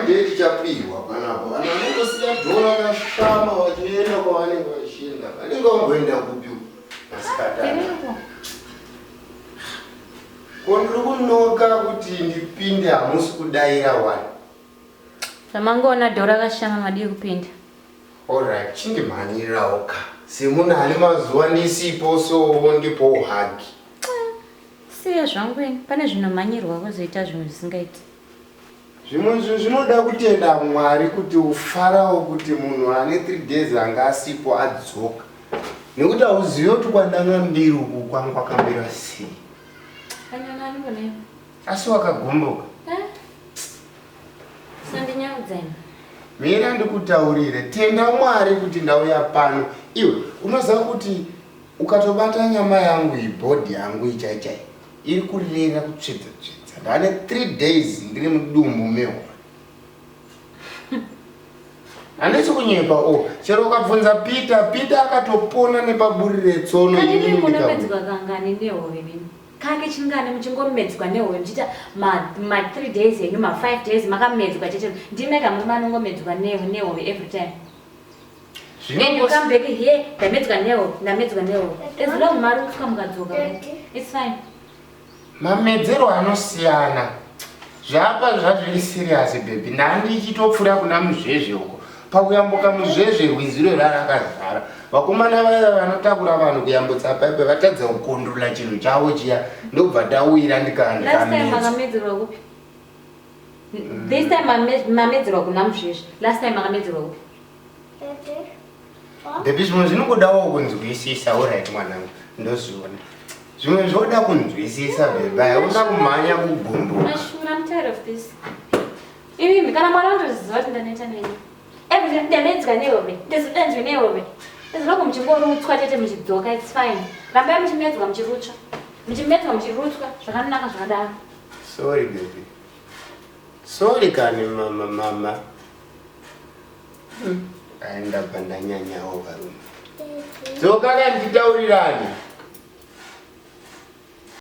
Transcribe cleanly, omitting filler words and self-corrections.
birthday tichapiwa panapo. Vanhu vanongosiya dhora kashama vachienda kwavanenge vachienda. Vanenge vangoenda kupi masikatani. Ko ndiri kunoka kuti ndipinde hamusi kudaira wani. Zvamangoona dhora kashama madii kupinda. Alright, chindimhanyirirawo ka. Semunhu ane mazuva nesipo so ndipo hagi. Siya zvangweni, pane zvinomhanyirwa kuzoita zvinhu zvisingaiti. Zvimwe zvinoda kutenda Mwari kuti ufarawo kuti munhu ane 3 days anga asipo adzoka. Nekuti hauzivi kuti kwandanga mbiri uku kwangu kwakambira sei. Kanyana mbone. Asi wakagomboka. Sandinyaudzaini. Mira ndikutaurire, tenda Mwari kuti ndauya pano. Iwe unoziva kuti ukatobata nyama yangu ibhodhi yangu ichaichai iri kurira kutsvedza. Ndane 3 days ndiri mudumbu mewa. Handisi kunyepa chero ukabvunza Peter akatopona nepaburire tsono ini ndingamedzwa kangani nehove mimi. Kake chingane muchingomedzwa nehove mchita ma 3 days yenyu ma 5 days makamedzwa cheche. Ndimeka mumanongomedzwa nehove every time. And you come back here, ndamedzwa nehove. As long mari ufuka mukadzoka. It's fine. Mamedzero anosiyana. Zvapa zvazviri serious baby. Ndandichitopfura kuna muzvezve uko. Pakuyambuka muzvezve rwiziro rarakazara. Vakomana vaya vanotakura vanhu kuyambutsa paipe vatadza kukondrola chinhu chavo chiya ndobva ndawira ndikaanda. Last time makamedzerwa kupi? This time mamedzerwa kuna muzvezve. Last time makamedzerwa kupi? Baby zvimwe zvinongodawo kunzwisisa. Alright mwanangu, ndozviona. Zvimwe zvoda kunzwisisa baby. Hauna kumhanya kugumbuka. I'm tired of this. Ini kana mwana wandoziva kuti ndanoita nei. Every time ndamedzwa nehove. Ndizvidanzwe nehove. Eziloko muchingorutswa chete muchidzoka, it's fine. Rambai muchimedzwa muchirutswa. Muchimedzwa muchirutswa zvakanaka zvakadaro. Sorry baby. Sorry kani mama. Aenda pandanyanyawo varume. Dzoka nditaurirani.